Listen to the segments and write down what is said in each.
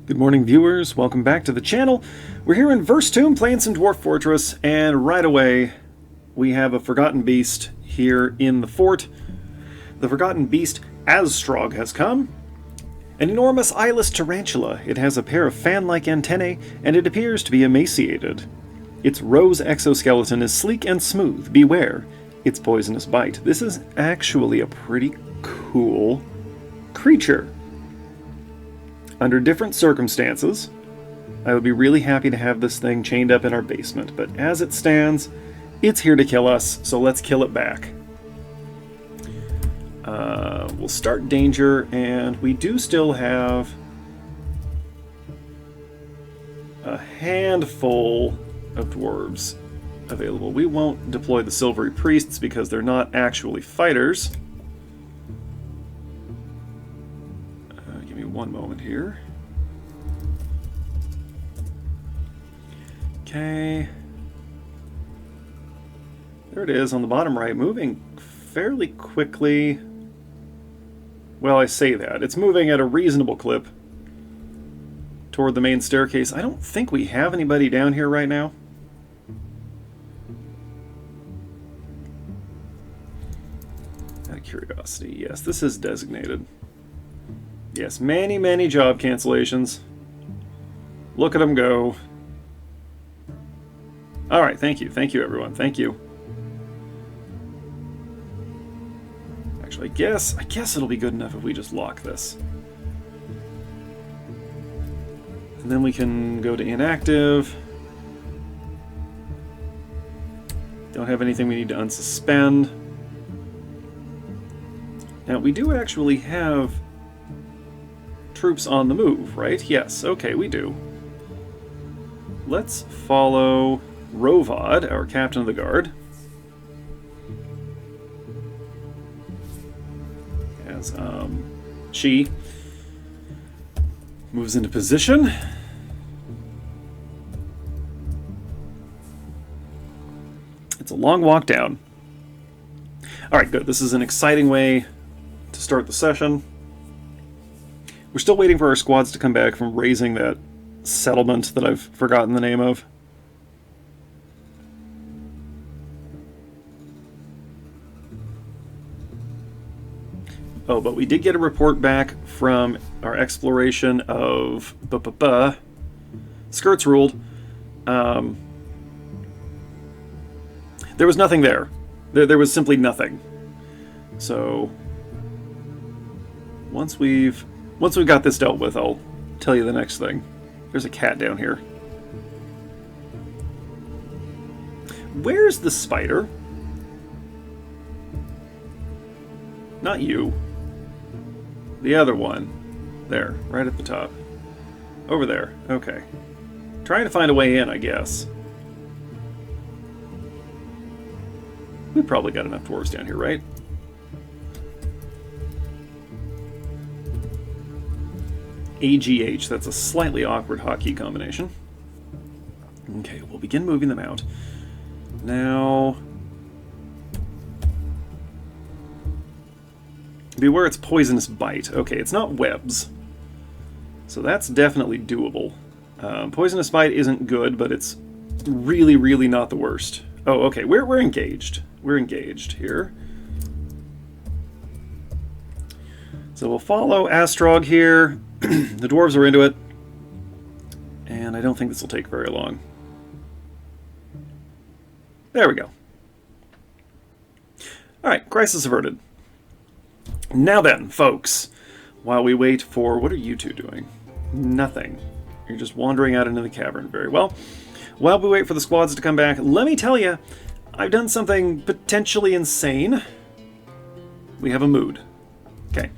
Good morning, viewers. Welcome back to the channel. We're here in Verstomb playing some Dwarf Fortress, and right away we have a Forgotten Beast here in the fort. The Forgotten Beast Azstrog has come. An enormous eyeless tarantula. It has a pair of fan-like antennae, and it appears to be emaciated. Its rose exoskeleton is sleek and smooth. Beware its poisonous bite. This is actually a pretty cool creature. Under different circumstances, I would be really happy to have this thing chained up in our basement, but as it stands, it's here to kill us, so let's kill it back. We'll start danger, and we do still have a handful of dwarves available. We won't deploy the Silvery Priests because they're not actually fighters. Give me one moment here. Okay. There it is on the bottom right, moving fairly quickly. Well, I say that. It's moving at a reasonable clip toward the main staircase. I don't think we have anybody down here right now. Out of curiosity, yes, this is designated. Yes, many, many job cancellations. Look at them go. Alright, thank you. Thank you, everyone. Thank you. Actually, I guess it'll be good enough if we just lock this. And then we can go to inactive. Don't have anything we need to unsuspend. Now, we do actually have troops on the move, right? Yes, okay, we do. Let's follow Rovod, our captain of the guard. As she moves into position. It's a long walk down. Alright, good. This is an exciting way to start the session. We're still waiting for our squads to come back from raising that settlement that I've forgotten the name of. Oh, but we did get a report back from our exploration of Skirts Ruled. There was nothing there. There was simply nothing. So once we've got this dealt with, I'll tell you the next thing. There's a cat down here. Where's the spider? Not you. The other one. There, right at the top. Over there. Okay. Trying to find a way in, I guess. We've probably got enough dwarves down here, right? AGH, that's a slightly awkward hotkey combination. Okay, we'll begin moving them out. Now, beware its poisonous bite. Okay, it's not webs. So that's definitely doable. Poisonous bite isn't good, but it's really, really not the worst. Oh, okay, we're engaged. We're engaged here. So we'll follow Azstrog here. The dwarves are into it. And I don't think this will take very long. There we go. Alright, crisis averted. Now then, folks, while we wait for... What are you two doing? Nothing. You're just wandering out into the cavern. Very well. While we wait for the squads to come back, let me tell you, I've done something potentially insane. We have a mood. Okay.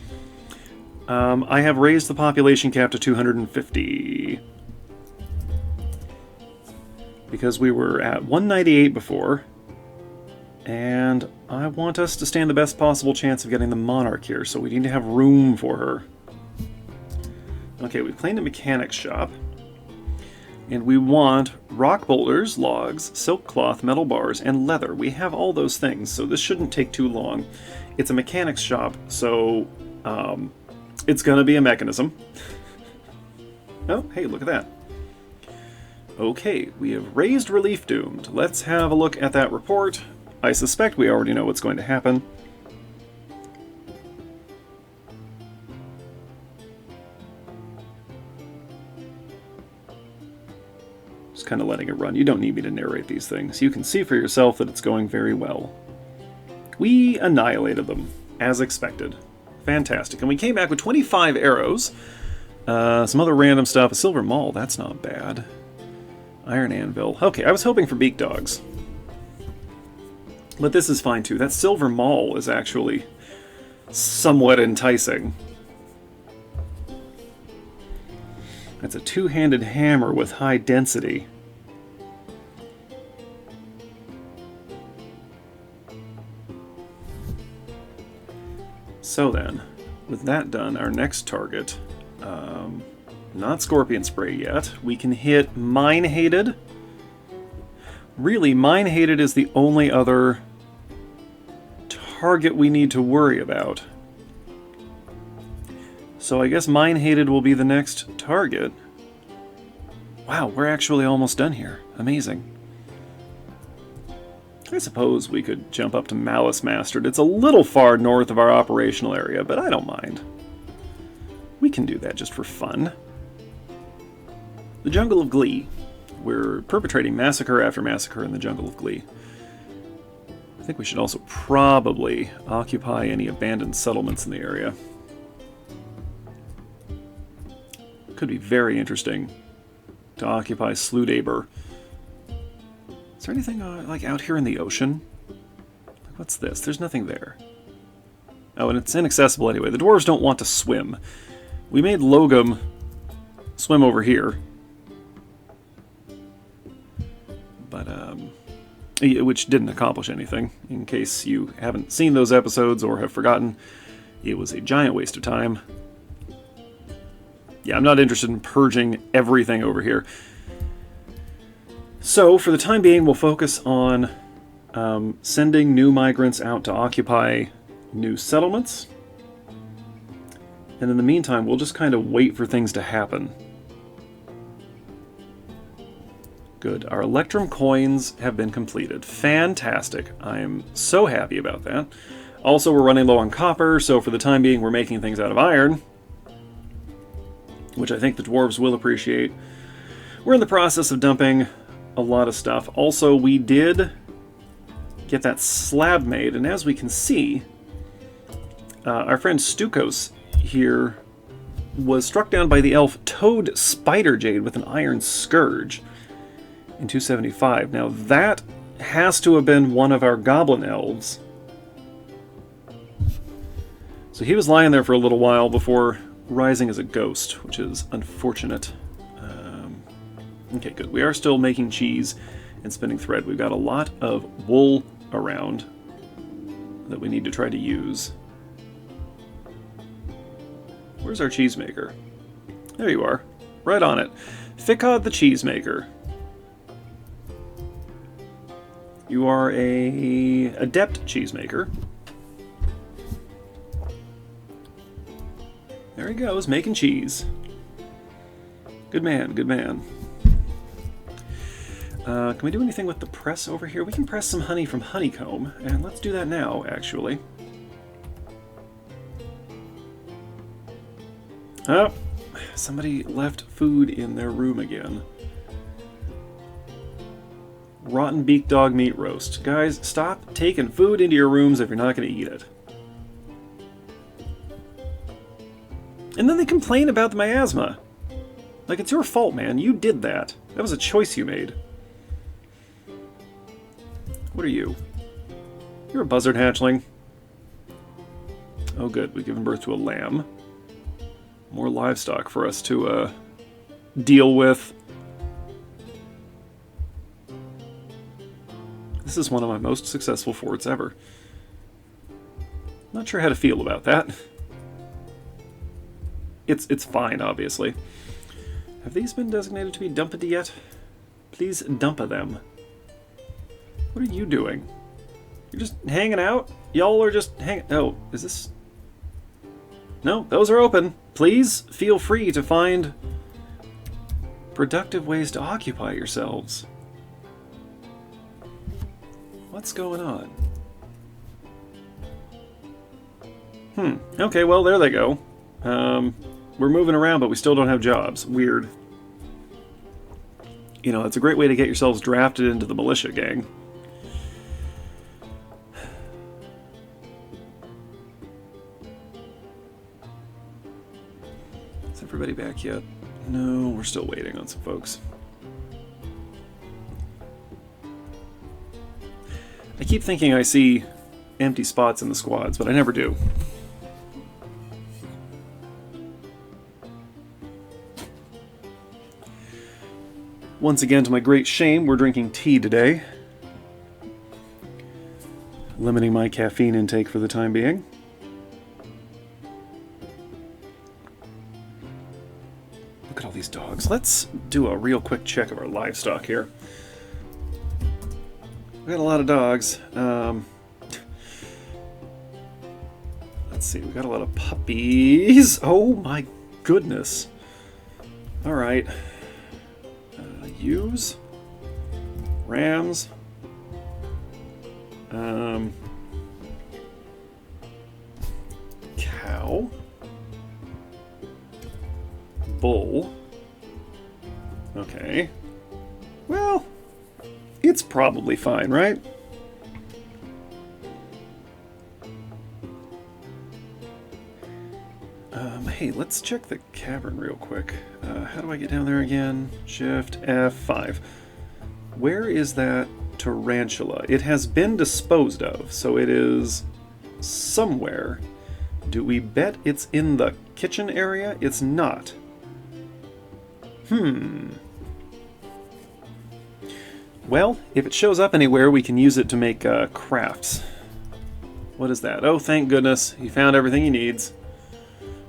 I have raised the population cap to 250. Because we were at 198 before. And I want us to stand the best possible chance of getting the Monarch here, so we need to have room for her. Okay, we've claimed a mechanics shop. And we want rock boulders, logs, silk cloth, metal bars, and leather. We have all those things, so this shouldn't take too long. It's a mechanics shop, so it's going to be a mechanism. Oh, hey, look at that. Okay, we have raised relief doomed. Let's have a look at that report. I suspect we already know what's going to happen. Just kind of letting it run. You don't need me to narrate these things. You can see for yourself that it's going very well. We annihilated them, as expected. Fantastic. And we came back with 25 arrows. Some other random stuff. A silver maul, that's not bad. Iron anvil. Okay, I was hoping for beak dogs. But this is fine too. That silver maul is actually somewhat enticing. That's a two-handed hammer with high density. So then, with that done, our next target, not Scorpion Spray yet, we can hit Mine Hated. Really, Mine Hated is the only other target we need to worry about. So I guess Mine Hated will be the next target. Wow, we're actually almost done here. Amazing. I suppose we could jump up to Malice Mastered. It's a little far north of our operational area, but I don't mind. We can do that just for fun. The Jungle of Glee. We're perpetrating massacre after massacre in the Jungle of Glee. I think we should also probably occupy any abandoned settlements in the area. Could be very interesting to occupy Sludaber. Is there anything like out here in the ocean? What's this? There's nothing there. Oh, and it's inaccessible anyway. The dwarves don't want to swim. We made Logum swim over here. But, which didn't accomplish anything. In case you haven't seen those episodes or have forgotten, it was a giant waste of time. Yeah, I'm not interested in purging everything over here. So, for the time being, we'll focus on sending new migrants out to occupy new settlements. And in the meantime, we'll just kind of wait for things to happen. Good. Our Electrum coins have been completed. Fantastic. I am so happy about that. Also, we're running low on copper, so for the time being, we're making things out of iron, which I think the dwarves will appreciate. We're in the process of dumping a lot of stuff. Also, we did get that slab made, and as we can see, our friend Stukos here was struck down by the elf Toad Spider Jade with an iron scourge in 275. Now that has to have been one of our goblin elves. So he was lying there for a little while before rising as a ghost, which is unfortunate. Okay, good. We are still making cheese and spinning thread. We've got a lot of wool around that we need to try to use. Where's our cheesemaker? There you are. Right on it. Ficod the cheesemaker. You are a adept cheesemaker. There he goes, making cheese. Good man, good man. Can we do anything with the press over here? We can press some honey from honeycomb, and let's do that now, actually. Oh, somebody left food in their room again. Rotten beak dog meat roast. Guys, stop taking food into your rooms if you're not going to eat it. And then they complain about the miasma. Like, it's your fault, man. You did that. That was a choice you made. What are you? You're a buzzard hatchling. Oh good, we've given birth to a lamb. More livestock for us to deal with. This is one of my most successful forts ever. Not sure how to feel about that. It's fine, obviously. Have these been designated to be dumped yet? Please dump them. What are you doing? You're just hanging out? Y'all are just hanging... Oh, is this... No, those are open. Please feel free to find Productive ways to occupy yourselves. What's going on? Okay, well, there they go. We're moving around, but we still don't have jobs. Weird. You know, it's a great way to get yourselves drafted into the militia gang. Is everybody back yet? No, we're still waiting on some folks. I keep thinking I see empty spots in the squads, but I never do. Once again, to my great shame, we're drinking tea today. Limiting my caffeine intake for the time being. Look at all these dogs. Let's do a real quick check of our livestock here. We got a lot of dogs. Let's see, we got a lot of puppies. Oh my goodness. Alright. Ewes, rams, cow, bull. Okay. Well, it's probably fine, right? Hey, let's check the cavern real quick. How do I get down there again? Shift F5. Where is that tarantula? It has been disposed of, so it is somewhere. Do we bet it's in the kitchen area? It's not. Well, if it shows up anywhere, we can use it to make crafts. What is that? Oh, thank goodness. He found everything he needs.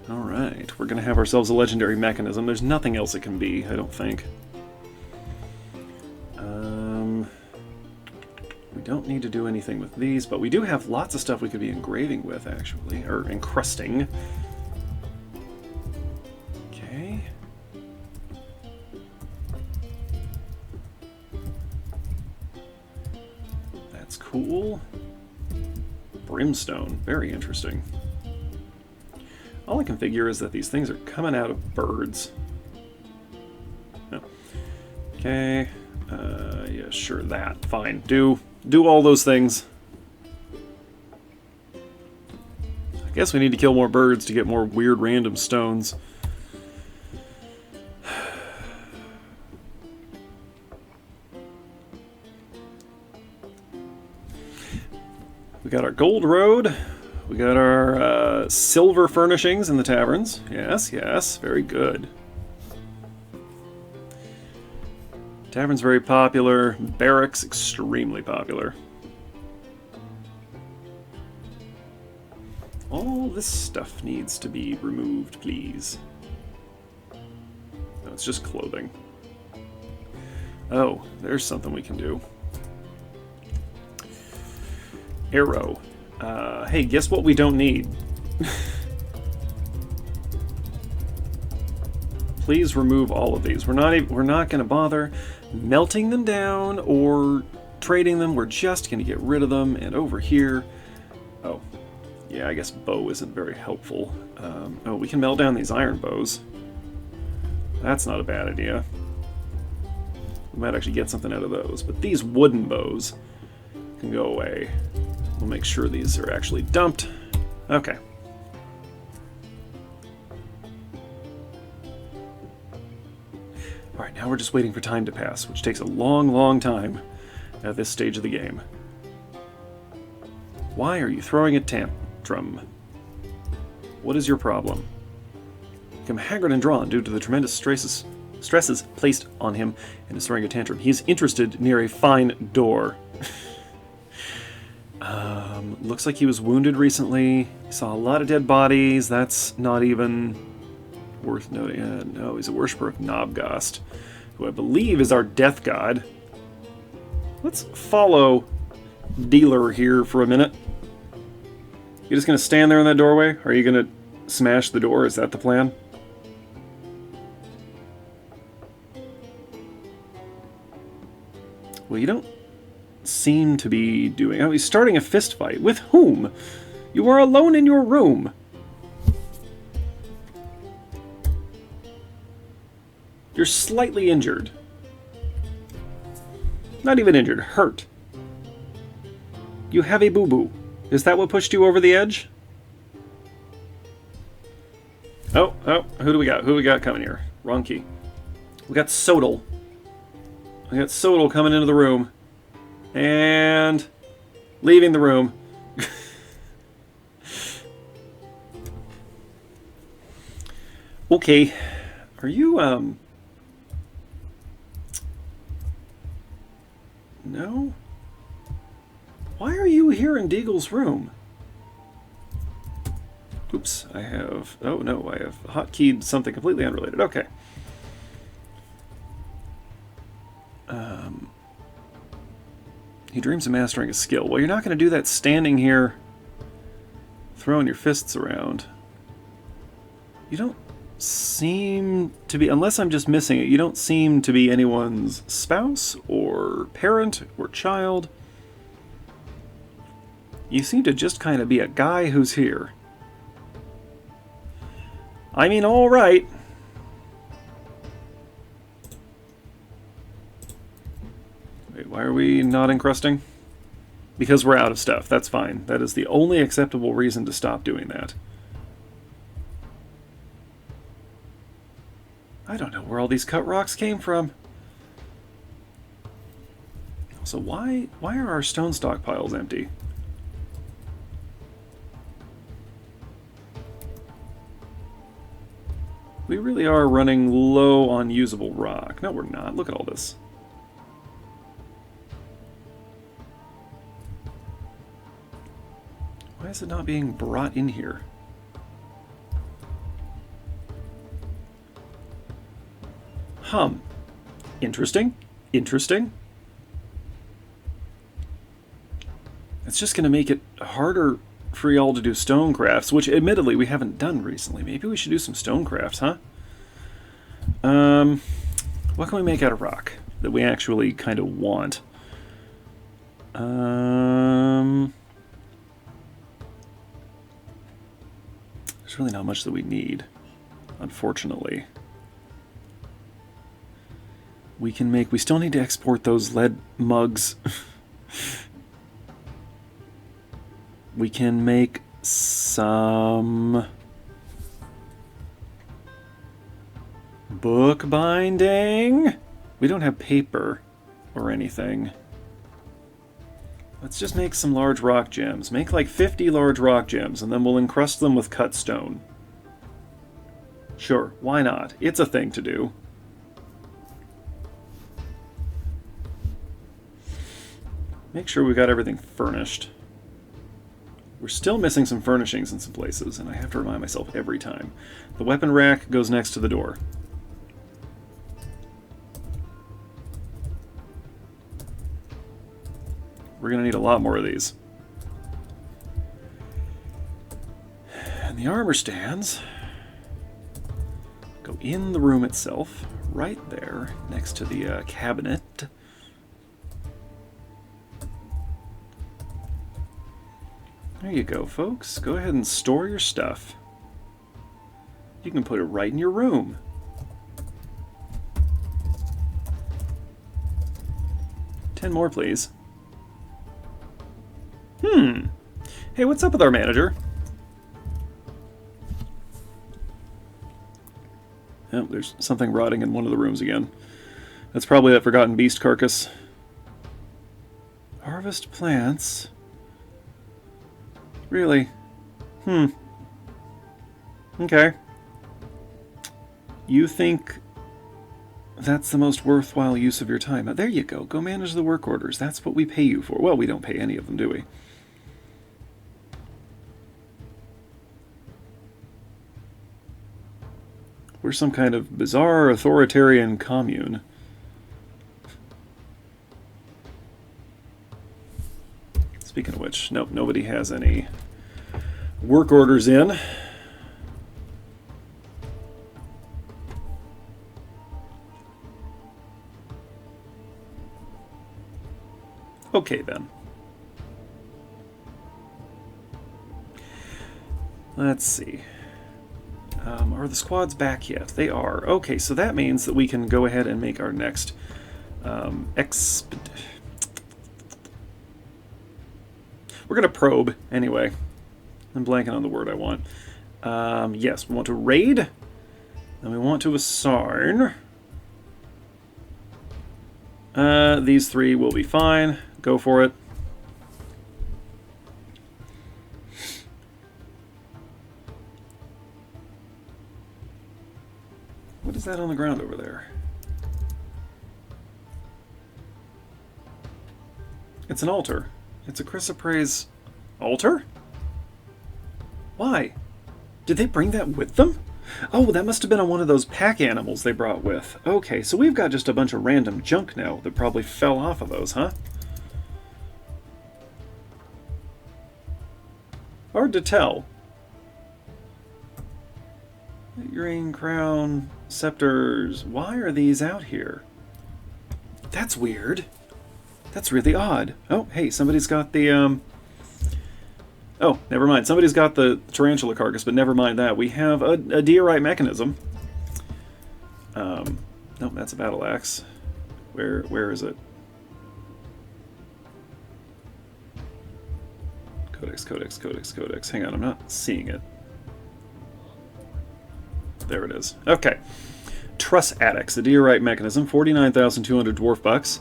Alright, we're going to have ourselves a legendary mechanism. There's nothing else it can be, I don't think. We don't need to do anything with these, but we do have lots of stuff we could be engraving with, actually. Or encrusting. Okay. That's cool. Brimstone, very interesting. All I can figure is that these things are coming out of birds. No. Okay. Yeah, sure, that. Fine. Do all those things. I guess we need to kill more birds to get more weird random stones. We got our gold road. We got our silver furnishings in the taverns. Yes, yes, very good. Tavern's very popular. Barracks, extremely popular. All this stuff needs to be removed, please. No, it's just clothing. Oh, there's something we can do. Arrow. Hey, guess what we don't need? Please remove all of these. We're not going to bother melting them down or trading them. We're just going to get rid of them. And over here, oh, yeah, I guess bow isn't very helpful. Oh, we can melt down these iron bows. That's not a bad idea. We might actually get something out of those. But these wooden bows can go away. We'll make sure these are actually dumped. Okay. Alright, now we're just waiting for time to pass, which takes a long, long time at this stage of the game. Why are you throwing a tantrum? What is your problem? Become haggard and drawn due to the tremendous stresses placed on him and is throwing a tantrum. He is interested near a fine door. Looks like he was wounded recently. He saw a lot of dead bodies. That's not even worth noting. No, he's a worshiper of Nobgost, who I believe is our death god. Let's follow Dealer here for a minute. You just gonna stand there in that doorway? Or are you gonna smash the door? Is that the plan? Well, you don't seem to be doing... Oh, he's starting a fist fight. With whom? You are alone in your room. You're slightly injured. Not even injured, hurt. You have a boo-boo. Is that what pushed you over the edge? Oh, who do we got? Who do we got coming here? Wrong key. We got Sodal. We got Sodal coming into the room. And leaving the room. Okay. Are you, No? Why are you here in Deagle's room? Oops, I have... Oh, no, I have hotkeyed something completely unrelated. Okay. He dreams of mastering a skill. Well, you're not going to do that standing here throwing your fists around. You don't seem to be... Unless I'm just missing it, you don't seem to be anyone's spouse or parent or child. You seem to just kind of be a guy who's here. I mean, all right. Wait, why are we not encrusting? Because we're out of stuff. That's fine. That is the only acceptable reason to stop doing that. I don't know where all these cut rocks came from. So why are our stone stockpiles empty? We really are running low on usable rock. No, we're not. Look at all this. Why is it not being brought in here? Interesting. Interesting. It's just going to make it harder for y'all to do stone crafts, which admittedly we haven't done recently. Maybe we should do some stone crafts, huh? What can we make out of rock that we actually kind of want? There's really not much that we need, unfortunately. We can make... We still need to export those lead mugs. We can make some bookbinding. We don't have paper or anything. Let's just make some large rock gems. Make like 50 large rock gems, and then we'll encrust them with cut stone. Sure, why not? It's a thing to do. Make sure we got everything furnished. We're still missing some furnishings in some places, and I have to remind myself every time. The weapon rack goes next to the door. We're going to need a lot more of these. And the armor stands go in the room itself, right there, next to the cabinet. There you go, folks. Go ahead and store your stuff. You can put it right in your room. $10 more, please. Hey, what's up with our manager? Oh, there's something rotting in one of the rooms again. That's probably that forgotten beast carcass. Harvest plants. Really? Okay. You think that's the most worthwhile use of your time? There you go. Go manage the work orders. That's what we pay you for. Well, we don't pay any of them, do we? We're some kind of bizarre authoritarian commune. Speaking of which, nope, nobody has any work orders in. Okay, then. Let's see. Are the squads back yet? They are. Okay, so that means that we can go ahead and make our next We're going to probe, anyway. I'm blanking on the word I want. Yes, we want to raid, and we want to assign. These three will be fine. Go for it. What is that on the ground over there? It's an altar. It's a chrysoprase altar? Why? Did they bring that with them? Oh, that must have been on one of those pack animals they brought with. Okay, so we've got just a bunch of random junk now that probably fell off of those, huh? Hard to tell. Ring, crown, scepters. Why are these out here? That's weird. That's really odd. Oh, hey, somebody's got the, Oh, never mind. Somebody's got the tarantula carcass, but never mind that. We have a diorite mechanism. Nope, that's a battle axe. Where is it? Codex. Hang on, I'm not seeing it. There it is. Okay. Truss Addicts, a diorite mechanism, 49,200 dwarf bucks.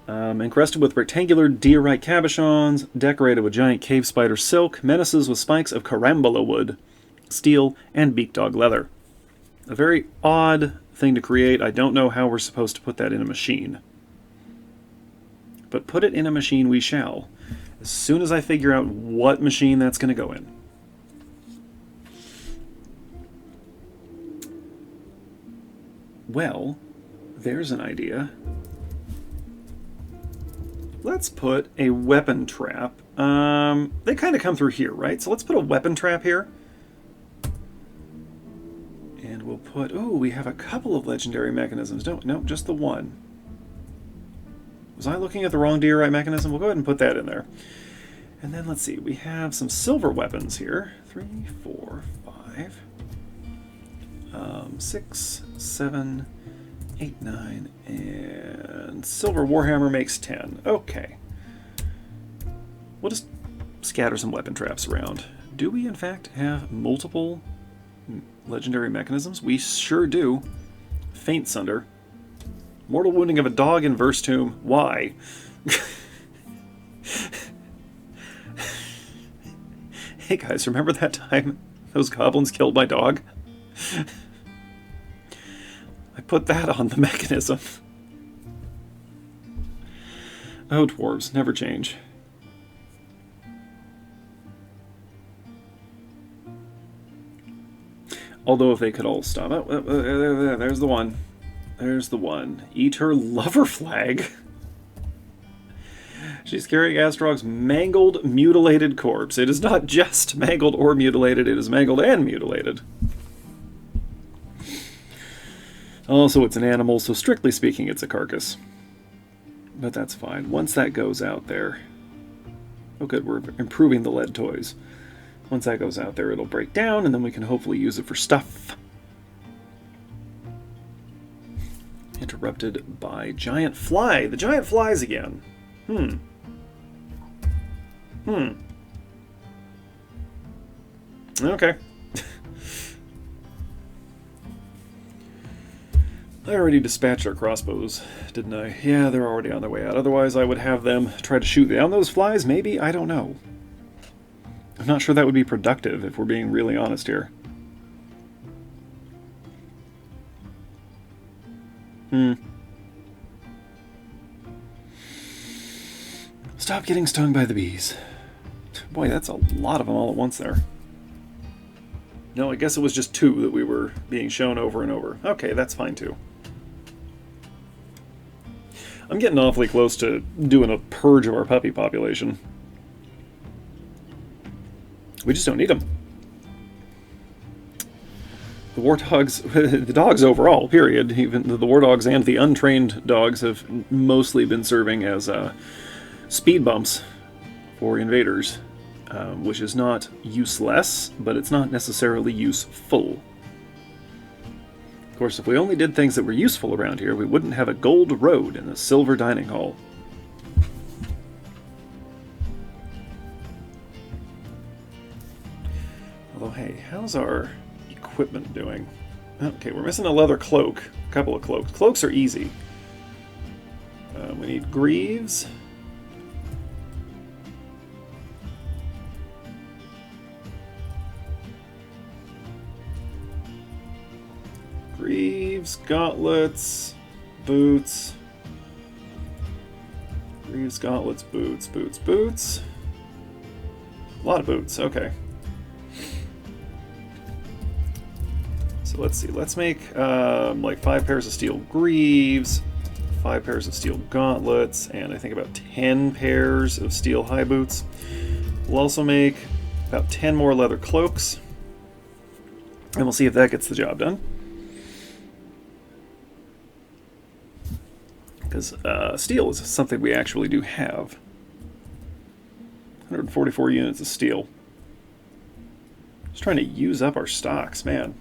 Encrusted with rectangular diorite cabochons, decorated with giant cave spider silk, menaces with spikes of carambola wood, steel, and beak dog leather. A very odd thing to create. I don't know how we're supposed to put that in a machine. But put it in a machine we shall, as soon as I figure out what machine that's going to go in. Well, there's an idea. Let's put a weapon trap. They kind of come through here, right? So let's put a weapon trap here. And we'll put... Oh, we have a couple of legendary mechanisms. No, just the one. Was I looking at the wrong diorite mechanism? We'll go ahead and put that in there. And then let's see. We have some silver weapons here. 3, 4, 5... 6, 7, 8, 9, and silver warhammer makes 10. Okay. We'll just scatter some weapon traps around. Do we in fact have multiple legendary mechanisms? We sure do. Faint Sunder. Mortal wounding of a dog in Verse Tomb. Why? Hey guys, remember that time those goblins killed my dog? I put that on the mechanism. Oh, dwarves, never change. Although if they could all stop. Oh, there's the one. There's the one. Eat her lover flag. She's carrying Astrog's mangled, mutilated corpse. It is not just mangled or mutilated, it is mangled and mutilated. Also, it's an animal, so strictly speaking, it's a carcass. But that's fine. Once that goes out there... Oh good, we're improving the lead toys. Once that goes out there, it'll break down, and then we can hopefully use it for stuff. Interrupted by giant fly. The giant flies again. Okay. I already dispatched our crossbows, didn't I? Yeah, they're already on their way out. Otherwise, I would have them try to shoot down those flies, maybe? I don't know. I'm not sure that would be productive, if we're being really honest here. Stop getting stung by the bees. Boy, that's a lot of them all at once there. No, I guess it was just 2 that we were being shown over and over. Okay, that's fine too. I'm getting awfully close to doing a purge of our puppy population. We just don't need them. The war dogs, the dogs overall, period, even the war dogs and the untrained dogs have mostly been serving as speed bumps for invaders, which is not useless, but it's not necessarily useful. Of course, if we only did things that were useful around here, we wouldn't have a gold road and a silver dining hall. Although, hey, how's our equipment doing? Okay, we're missing a leather cloak. A couple of cloaks. Cloaks are easy. We need greaves. Greaves, gauntlets, boots. Greaves, gauntlets, boots, boots, boots. A lot of boots, okay. So let's see, let's make like 5 pairs of steel greaves, 5 pairs of steel gauntlets, and I think about 10 pairs of steel high boots. We'll also make about 10 more leather cloaks, and we'll see if that gets the job done. Because steel is something we actually do have. 144 units of steel. Just trying to use up our stocks, man.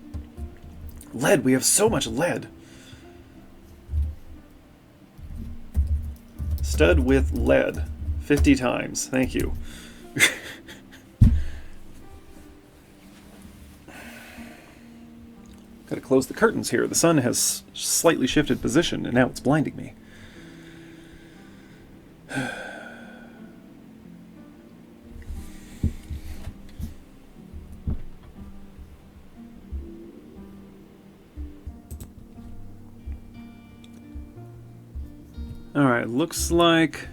Lead, we have so much lead. Stud with lead. 50 times, thank you. Gotta close the curtains here. The sun has slightly shifted position and now it's blinding me. Alright, looks like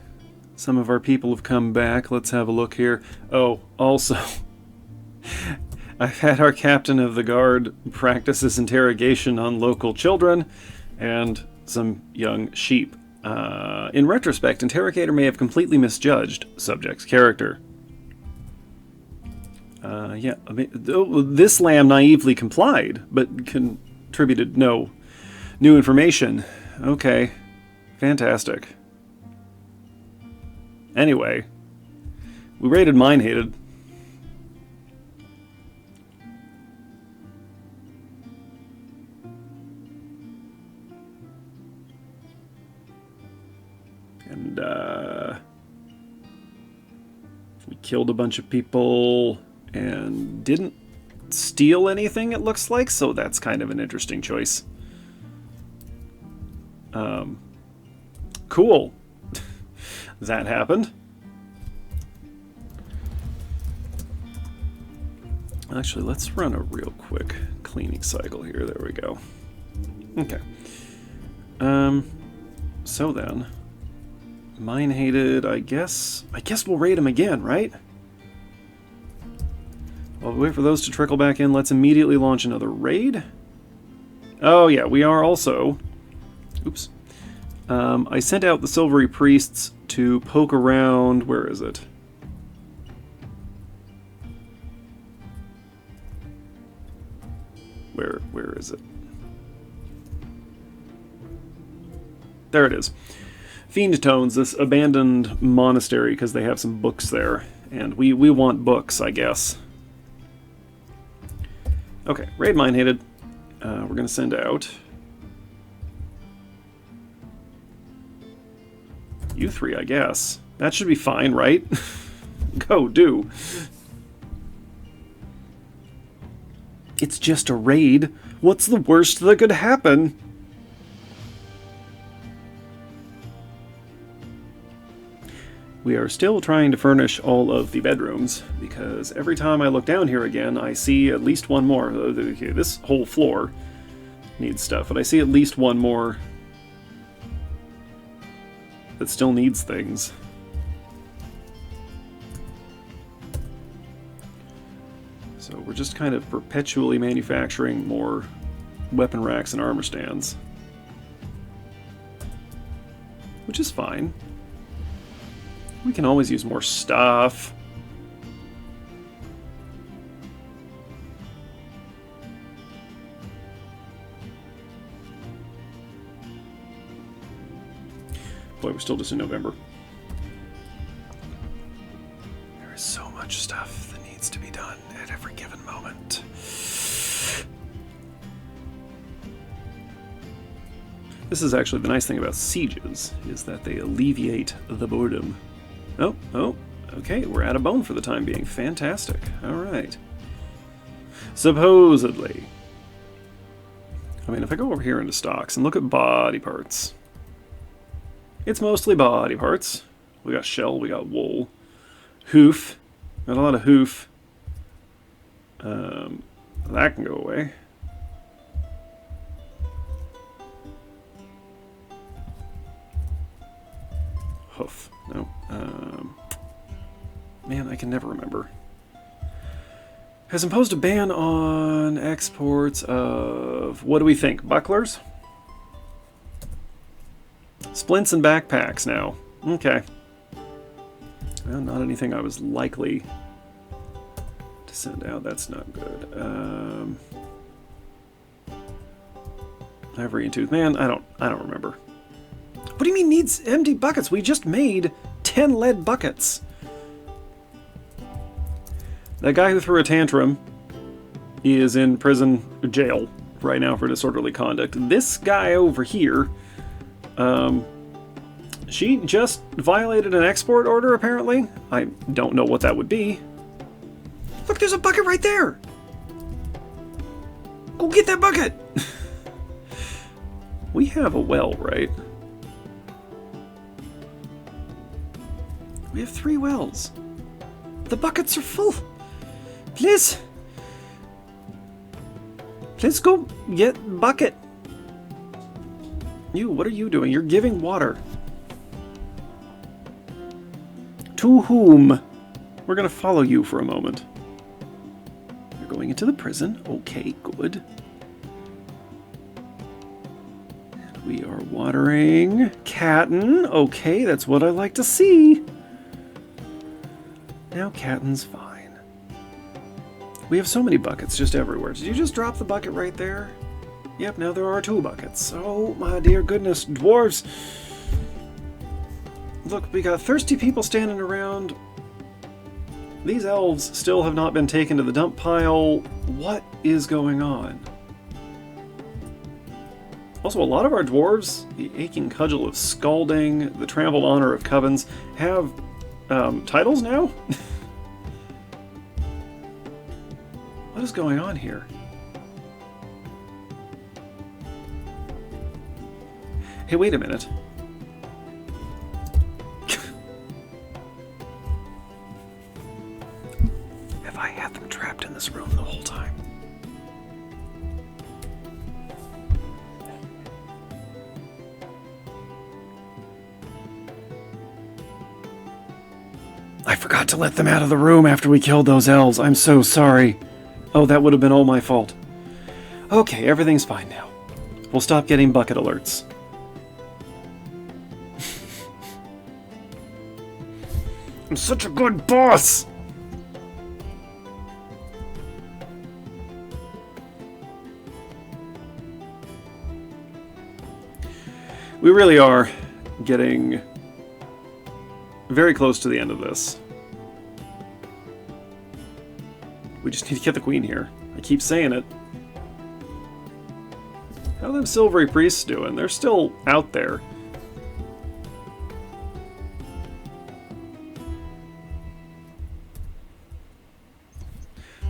some of our people have come back. Let's have a look here. Oh, also, I've had our captain of the guard practice his interrogation on local children and some young sheep. In retrospect, interrogator may have completely misjudged subject's character. Yeah, I mean, this lamb naively complied, but contributed no new information. Okay. Fantastic. Anyway, we raided Mine-Hated. And, we killed a bunch of people and didn't steal anything, it looks like, so that's kind of an interesting choice. Cool. That happened. Actually, let's run a real quick cleaning cycle here. There we go. Okay. So then, Mine-Hated, I guess we'll raid him again, right? While we wait for those to trickle back in, let's immediately launch another raid. Oh yeah, we are also... Oops. I sent out the Silvery Priests to poke around... Where is it? Where is it? There it is. Fiend Tones, this abandoned monastery, because they have some books there. And we want books, I guess. Okay, raid Mine-Hated. We're going to send out... You three, I guess. That should be fine, right? Go, do. It's just a raid. What's the worst that could happen? We are still trying to furnish all of the bedrooms, because every time I look down here again, I see at least one more. Okay, this whole floor needs stuff, but I see at least one more that still needs things. So we're just kind of perpetually manufacturing more weapon racks and armor stands. Which is fine. We can always use more stuff. boy, we're still just in November. There is so much stuff that needs to be done at every given moment. This is actually the nice thing about sieges, is that they alleviate the boredom. Oh, okay, we're out of bone for the time being. Fantastic. Alright. Supposedly. I mean, if I go over here into stocks and look at body parts, it's mostly body parts. We got shell, we got wool. Hoof. Got a lot of hoof. That can go away. Hoof. No. Man, I can never remember. Has imposed a ban on exports of... What do we think? Bucklers? Splints and backpacks now. Okay. Well, not anything I was likely to send out. That's not good. Ivory and tooth. Man, I don't remember. What do you mean needs empty buckets? We just made 10 lead buckets. That guy who threw a tantrum is in prison jail right now for disorderly conduct. This guy over here, she just violated an export order, apparently. I don't know what that would be. Look, there's a bucket right there! Go get that bucket! We have a well, right? We have 3 wells. The buckets are full. Please. Please go get bucket. You, what are you doing? You're giving water. To whom? We're going to follow you for a moment. You're going into the prison. Okay, good. And we are watering Catton. Okay, that's what I like to see. Now Catton's fine. We have so many buckets just everywhere. Did you just drop the bucket right there? Yep, now there are 2 buckets. Oh my dear goodness, dwarves! Look, we got thirsty people standing around. These elves still have not been taken to the dump pile. What is going on? Also, a lot of our dwarves, the Aching Cudgel of Scalding, the Trampled Honor of Covens, have titles now? What is going on here? Hey, wait a minute. Have I had them trapped in this room the whole time? I forgot to let them out of the room after we killed those elves. I'm so sorry. Oh, that would have been all my fault. Okay, everything's fine now. We'll stop getting bucket alerts. I'm such a good boss! We really are getting very close to the end of this. We just need to get the queen here. I keep saying it. How are them silvery priests doing? They're still out there.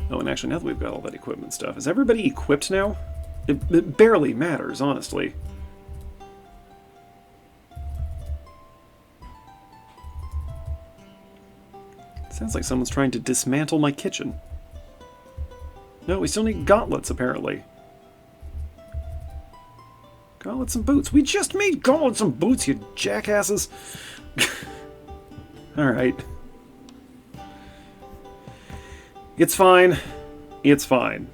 Oh, and actually, now that we've got all that equipment stuff, is everybody equipped now? It barely matters, honestly. Sounds like someone's trying to dismantle my kitchen. No, we still need gauntlets, apparently. Gauntlets and boots. We just made gauntlets and boots, you jackasses! Alright. It's fine. It's fine.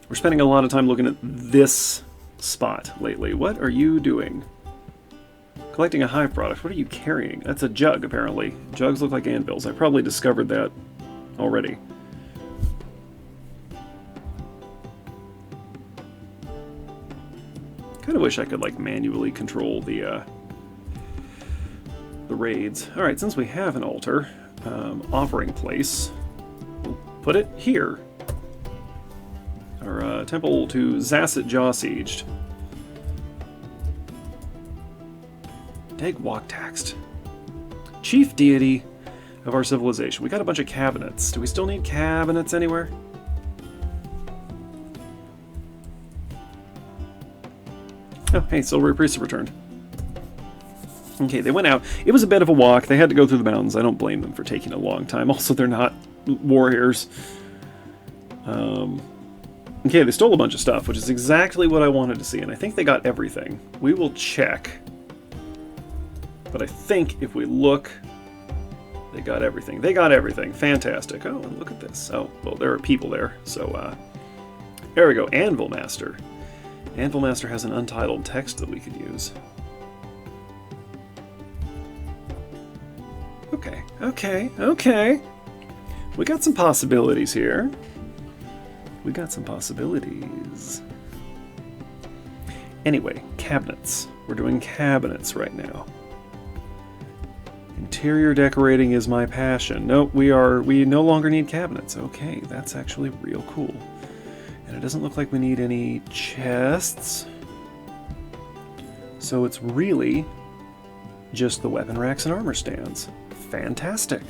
We're spending a lot of time looking at this spot lately. What are you doing? Collecting a hive product. What are you carrying? That's a jug, apparently. Jugs look like anvils. I probably discovered that already. Kind of wish I could like manually control the raids. All right, since we have an altar, offering place, we'll put it here. Our temple to Zasset Jaw-Sieged. Dagwalk taxed. Chief deity of our civilization. We got a bunch of cabinets. Do we still need cabinets anywhere? Oh, hey, Silvery Priest have returned. Okay, they went out. It was a bit of a walk. They had to go through the mountains. I don't blame them for taking a long time. Also, they're not warriors. Okay, they stole a bunch of stuff, which is exactly what I wanted to see, and I think they got everything. We will check. But I think if we look, they got everything. They got everything. Fantastic. Oh, and look at this. Oh, well, there are people there. So, there we go. Anvil Master. Anvil Master has an untitled text that we could use. Okay, okay, okay. We got some possibilities here. We got some possibilities. Anyway, cabinets. We're doing cabinets right now. Interior decorating is my passion. Nope, we no longer need cabinets. Okay, that's actually real cool. And it doesn't look like we need any chests. So it's really just the weapon racks and armor stands. Fantastic.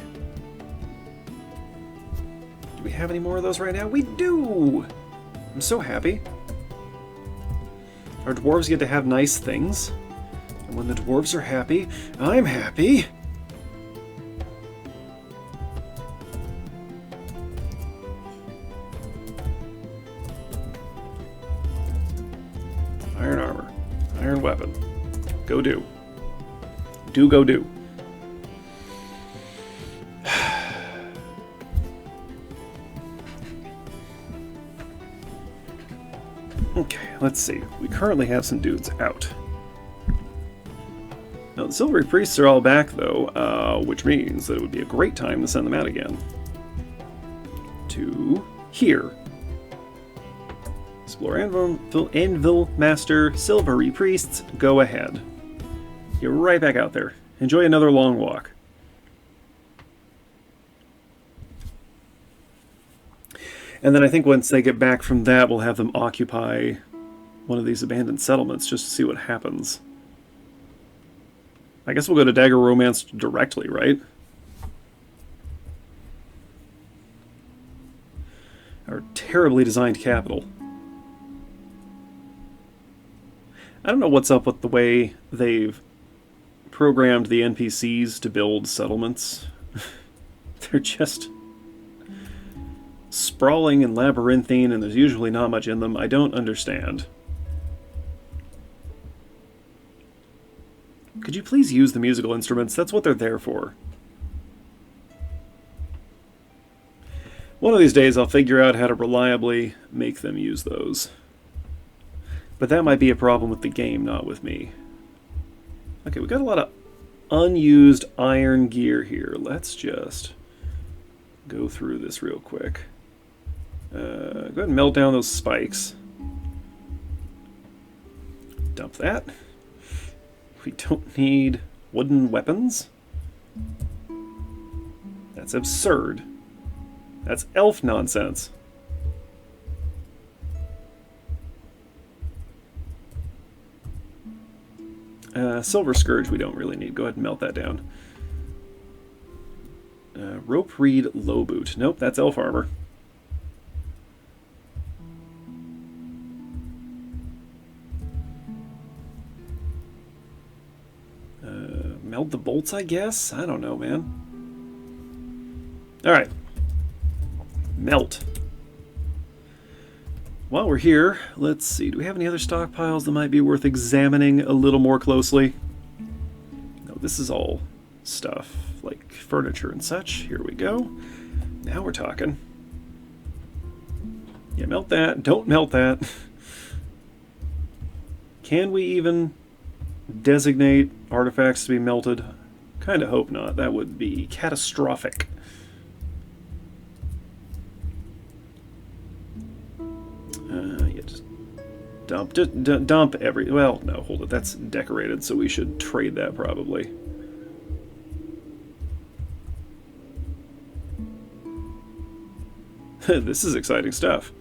Do we have any more of those right now? We do! I'm so happy. Our dwarves get to have nice things. And when the dwarves are happy, I'm happy. Iron armor. Iron weapon. Go do. Go do. Okay, let's see. We currently have some dudes out. Now, the Silvery Priests are all back, though, which means that it would be a great time to send them out again. To here. Explore Anvil Master, Silvery Priests, go ahead. You're right back out there. Enjoy another long walk. And then I think once they get back from that, we'll have them occupy one of these abandoned settlements just to see what happens. I guess we'll go to Dagger Romance directly, right? Our terribly designed capital. I don't know what's up with the way they've programmed the NPCs to build settlements. They're just sprawling and labyrinthine, and there's usually not much in them. I don't understand. Could you please use the musical instruments? That's what they're there for. One of these days I'll figure out how to reliably make them use those. But that might be a problem with the game, not with me. Okay, we got a lot of unused iron gear here. Let's just go through this real quick. Go ahead and melt down those spikes. Dump that. We don't need wooden weapons. That's absurd. That's elf nonsense. Silver Scourge we don't really need. Go ahead and melt that down. Rope Reed Low Boot. Nope, that's elf armor. Melt the bolts, I guess? I don't know, man. Alright. Melt. While we're here, let's see. Do we have any other stockpiles that might be worth examining a little more closely? No, this is all stuff like furniture and such. Here we go. Now we're talking. Yeah, melt that. Don't melt that. Can we even designate artifacts to be melted? Kind of hope not. That would be catastrophic. Yeah, just Dump. Dump every... Well, no, hold it. That's decorated, so we should trade that probably. This is exciting stuff.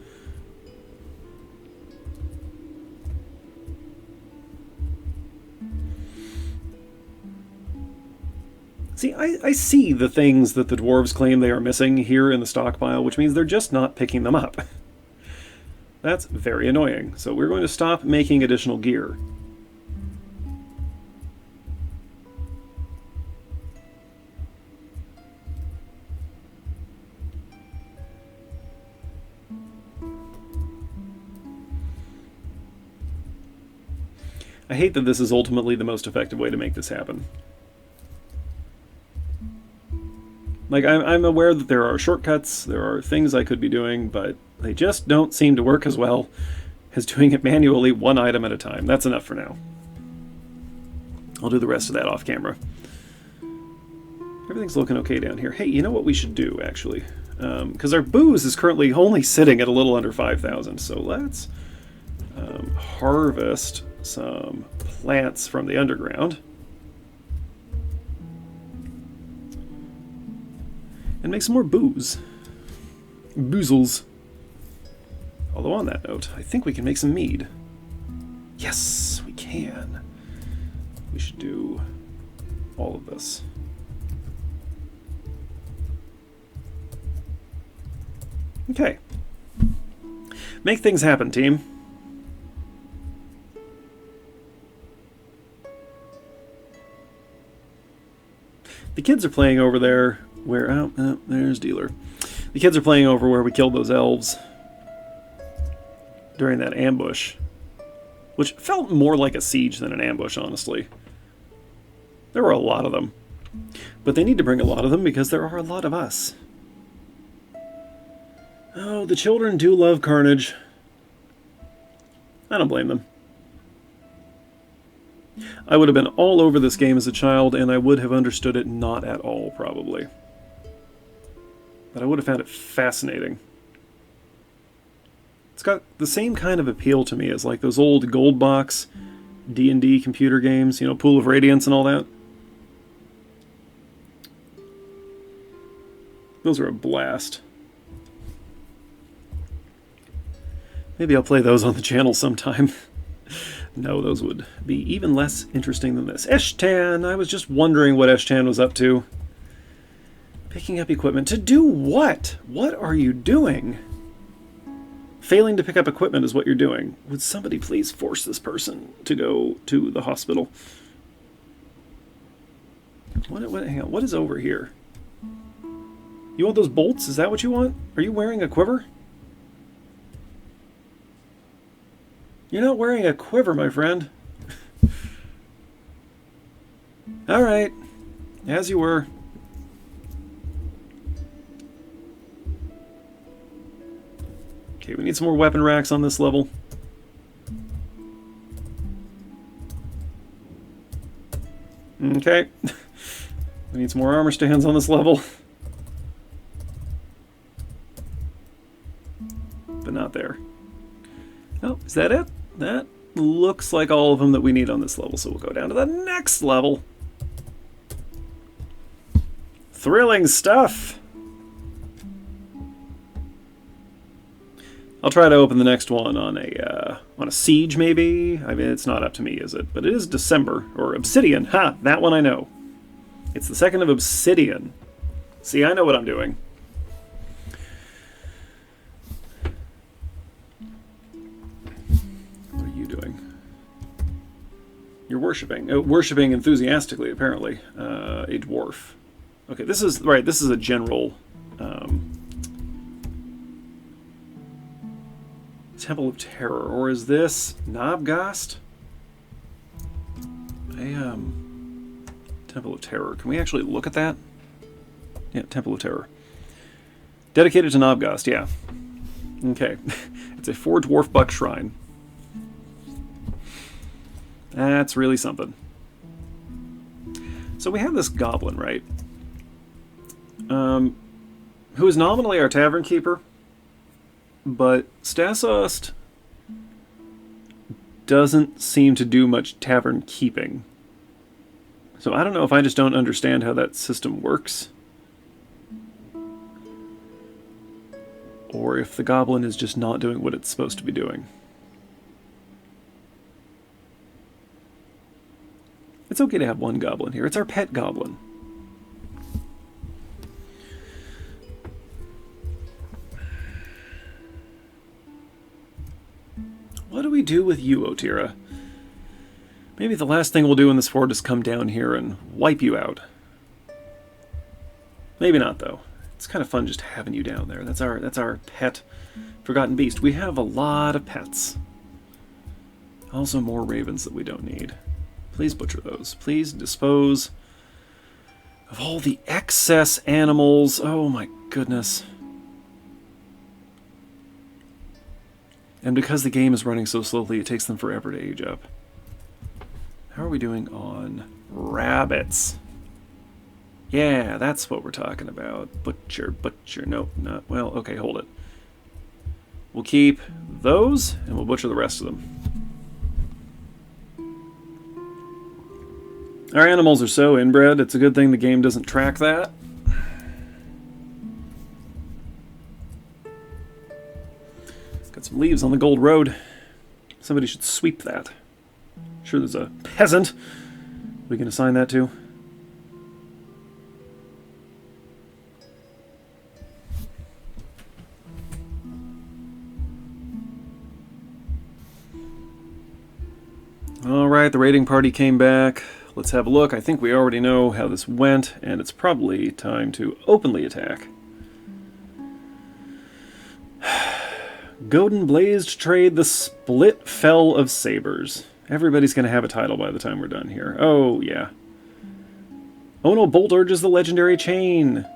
See, I see the things that the dwarves claim they are missing here in the stockpile, which means they're just not picking them up. That's very annoying. So we're going to stop making additional gear. I hate that this is ultimately the most effective way to make this happen. Like, I'm aware that there are shortcuts, there are things I could be doing, but they just don't seem to work as well as doing it manually one item at a time. That's enough for now. I'll do the rest of that off camera. Everything's looking okay down here. Hey, you know what we should do, actually? Because our booze is currently only sitting at a little under 5,000, so let's harvest some plants from the underground. And make some more booze. Boozles. Although on that note, I think we can make some mead. Yes, we can. We should do all of this. Okay. Make things happen, team. The kids are playing over there where... Oh, there's Dealer. The kids are playing over where we killed those elves during that ambush, which felt more like a siege than an ambush, honestly. There were a lot of them. But they need to bring a lot of them because there are a lot of us. Oh, the children do love carnage. I don't blame them. I would have been all over this game as a child, and I would have understood it not at all, probably. But I would have found it fascinating. It's got the same kind of appeal to me as like those old gold box D&D computer games, you know, Pool of Radiance and all that. Those are a blast. Maybe I'll play those on the channel sometime. No, those would be even less interesting than this. Eshtan! I was just wondering what Eshtan was up to. Picking up equipment. To do what? What are you doing? Failing to pick up equipment is what you're doing. Would somebody please force this person to go to the hospital? Hang on, what is over here? You want those bolts? Is that what you want? Are you wearing a quiver? You're not wearing a quiver, my friend. Alright. As you were. Okay, we need some more weapon racks on this level. Okay. We need some more armor stands on this level. But not there. Oh, is that it? That looks like all of them that we need on this level, so we'll go down to the next level. Thrilling stuff! I'll try to open the next one on a siege, maybe? I mean, it's not up to me, is it? But it is December, or Obsidian. Ha! That one I know. It's the second of Obsidian. See, I know what I'm doing. You're worshipping. Worshipping enthusiastically, apparently. A dwarf. Okay, this is... Right, this is a general... Temple of Terror. Or is this... Nobgast? Temple of Terror. Can we actually look at that? Yeah, Temple of Terror. Dedicated to Nobgast, yeah. Okay. It's a 4-dwarf buck shrine. That's really something. So we have this goblin, right? Who is nominally our tavern keeper, but Stasost doesn't seem to do much tavern keeping. So I don't know if I just don't understand how that system works, or if the goblin is just not doing what it's supposed to be doing. It's okay to have one goblin here. It's our pet goblin. What do we do with you, Otira? Maybe the last thing we'll do in this fort is come down here and wipe you out. Maybe not, though. It's kind of fun just having you down there. That's our pet forgotten beast. We have a lot of pets. Also more ravens that we don't need. Please butcher those. Please dispose of all the excess animals. Oh my goodness. And because the game is running so slowly, it takes them forever to age up. How are we doing on rabbits? Yeah, that's what we're talking about. Butcher. Nope, not... Well, okay, hold it. We'll keep those, and we'll butcher the rest of them. Our animals are so inbred, it's a good thing the game doesn't track that. Got some leaves on the gold road. Somebody should sweep that. Sure, there's a peasant we can assign that to. Alright, the raiding party came back. Let's have a look. I think we already know how this went, and it's probably time to openly attack. Godin blazed trade the split fell of sabers. Everybody's going to have a title by the time we're done here. Oh, yeah. Oh no, Bolt urges the legendary chain.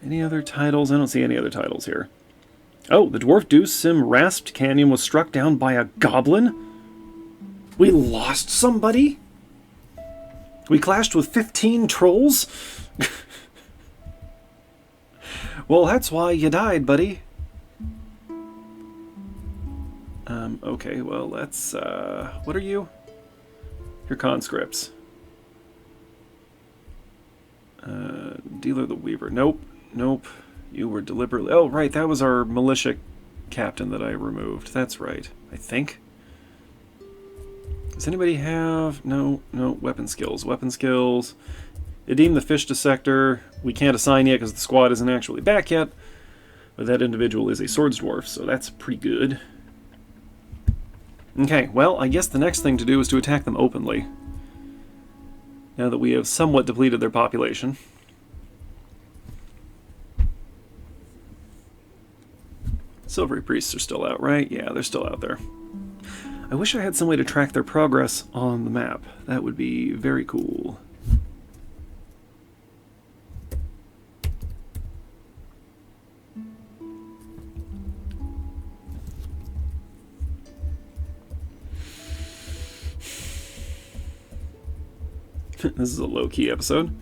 Any other titles? I don't see any other titles here. Oh, the Dwarf Deucim Rasped Canyon was struck down by a goblin? We lost somebody? We clashed with 15 trolls? Well, that's why you died, buddy. Okay, well, let's, what are you? You're conscripts. Dealer the Weaver. Nope. You were deliberately... Oh, right, that was our militia captain that I removed. That's right, I think. Does anybody have... No, weapon skills. Edim the Fish Dissector. We can't assign yet because the squad isn't actually back yet. But that individual is a Swords Dwarf, so that's pretty good. Okay, well, I guess the next thing to do is to attack them openly. Now that we have somewhat depleted their population. Silvery Priests are still out, right? Yeah, they're still out there. I wish I had some way to track their progress on the map. That would be very cool. This is a low-key episode.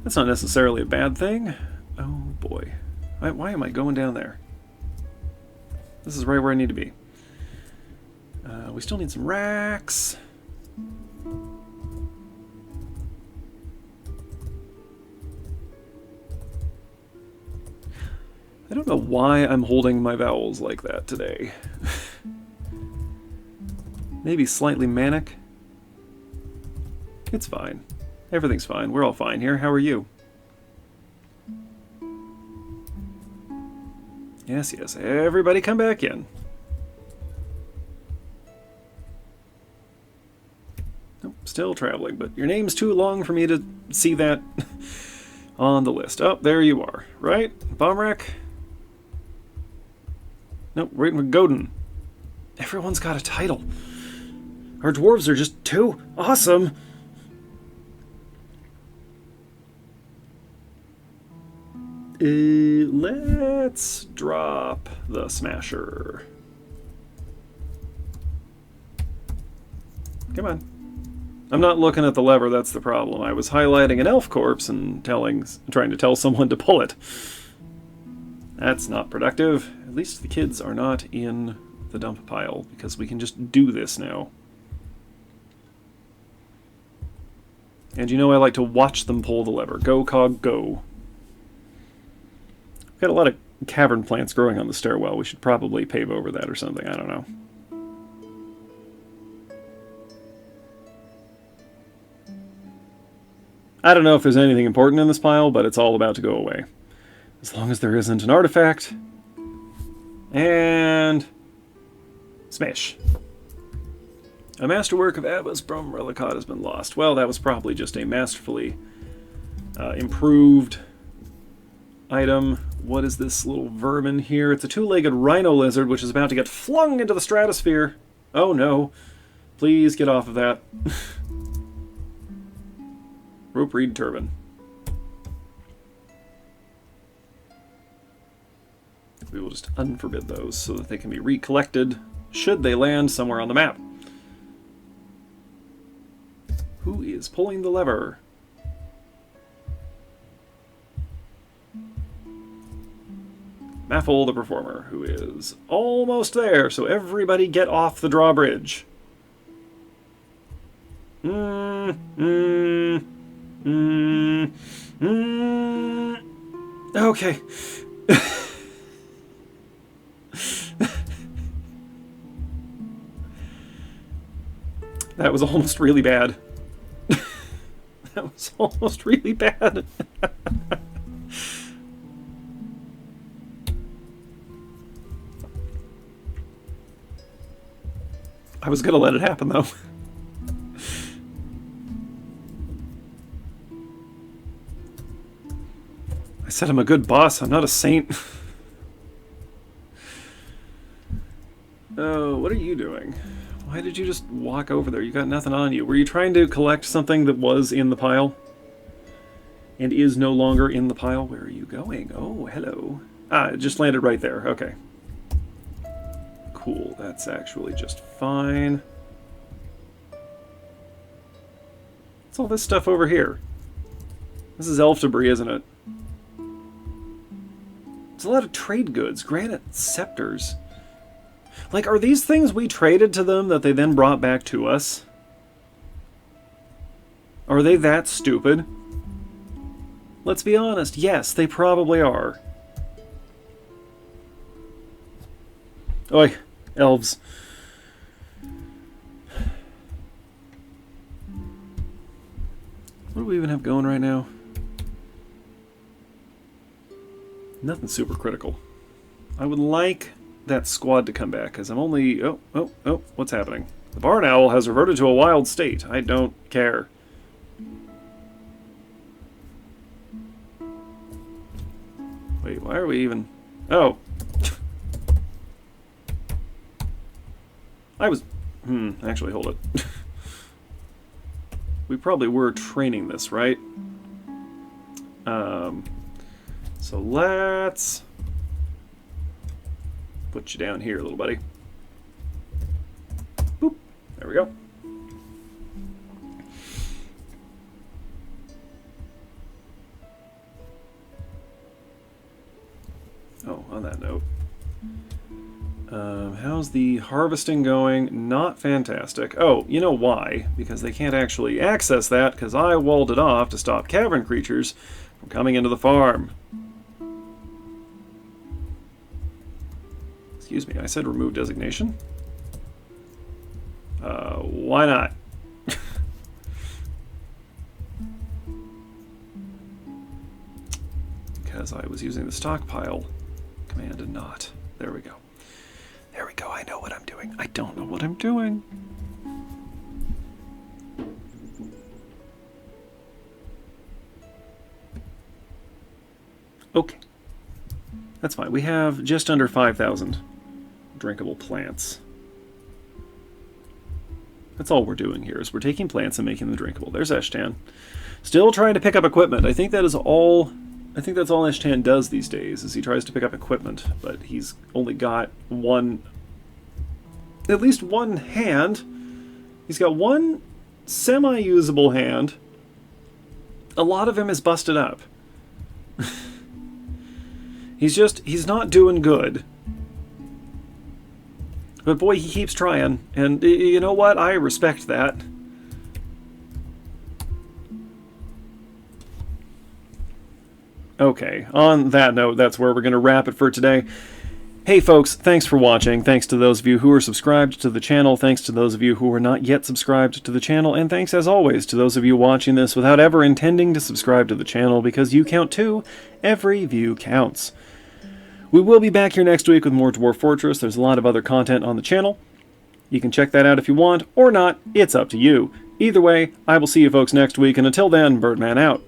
That's not necessarily a bad thing. Oh boy. Why am I going down there? This is right where I need to be. We still need some racks. I don't know why I'm holding my vowels like that today. Maybe slightly manic. It's fine. Everything's fine. We're all fine here. How are you? Yes. Everybody come back in. Nope, still traveling, but your name's too long for me to see that on the list. Oh, there you are. Right? Bomrack? Nope, right with Godin. Everyone's got a title. Our dwarves are just too awesome. Let's drop the Smasher. Come on. I'm not looking at the lever, that's the problem. I was highlighting an elf corpse and trying to tell someone to pull it. That's not productive. At least the kids are not in the dump pile, because we can just do this now. And you know I like to watch them pull the lever. Go, cog, go. We've got a lot of cavern plants growing on the stairwell. We should probably pave over that or something. I don't know. I don't know if there's anything important in this pile, but it's all about to go away. As long as there isn't an artifact. And... smash. A masterwork of Abba's Brum Relicot has been lost. Well, that was probably just a masterfully improved item. What is this little vermin here? It's a two-legged rhino lizard, which is about to get flung into the stratosphere. Oh no. Please get off of that. Rope reed turban. We will just unforbid those so that they can be recollected should they land somewhere on the map. Who is pulling the lever? Maffle the performer, who is almost there, so everybody get off the drawbridge. Okay. That was almost really bad. That was almost really bad. I was gonna let it happen, though. I said I'm a good boss, I'm not a saint. Oh, what are you doing? Why did you just walk over there? You got nothing on you. Were you trying to collect something that was in the pile? And is no longer in the pile? Where are you going? Oh, hello. Ah, it just landed right there. Okay. Cool. That's actually just fine. What's all this stuff over here? This is elf debris, isn't it? There's a lot of trade goods. Granite scepters. Like, are these things we traded to them that they then brought back to us? Are they that stupid? Let's be honest. Yes, they probably are. Oi, elves. What do we even have going right now? Nothing super critical. I would like that squad to come back, because I'm only... Oh, what's happening? The barn owl has reverted to a wild state. I don't care. Wait, why are we even... Oh. I was... actually, hold it. We probably were training this, right? So let's... put you down here, little buddy. Boop. There we go. Oh, on that note. How's the harvesting going? Not fantastic. Oh, you know why? Because they can't actually access that, because I walled it off to stop cavern creatures from coming into the farm. Excuse me, I said remove designation. Why not? Because I was using the stockpile command and not. There we go. There we go, I know what I'm doing. I don't know what I'm doing. Okay. That's fine. We have just under 5,000 drinkable plants. That's all we're doing here, is we're taking plants and making them drinkable. There's Eshtan. Still trying to pick up equipment. I think that is all... I think that's all Eshtan does these days, is he tries to pick up equipment, but he's only got one... at least one hand. He's got one semi-usable hand. A lot of him is busted up. He's not doing good. But boy, he keeps trying. And you know what? I respect that. Okay, on that note, that's where we're going to wrap it for today. Hey folks, thanks for watching. Thanks to those of you who are subscribed to the channel. Thanks to those of you who are not yet subscribed to the channel. And thanks, as always, to those of you watching this without ever intending to subscribe to the channel, because you count too. Every view counts. We will be back here next week with more Dwarf Fortress. There's a lot of other content on the channel. You can check that out if you want, or not. It's up to you. Either way, I will see you folks next week, and until then, Birdman out.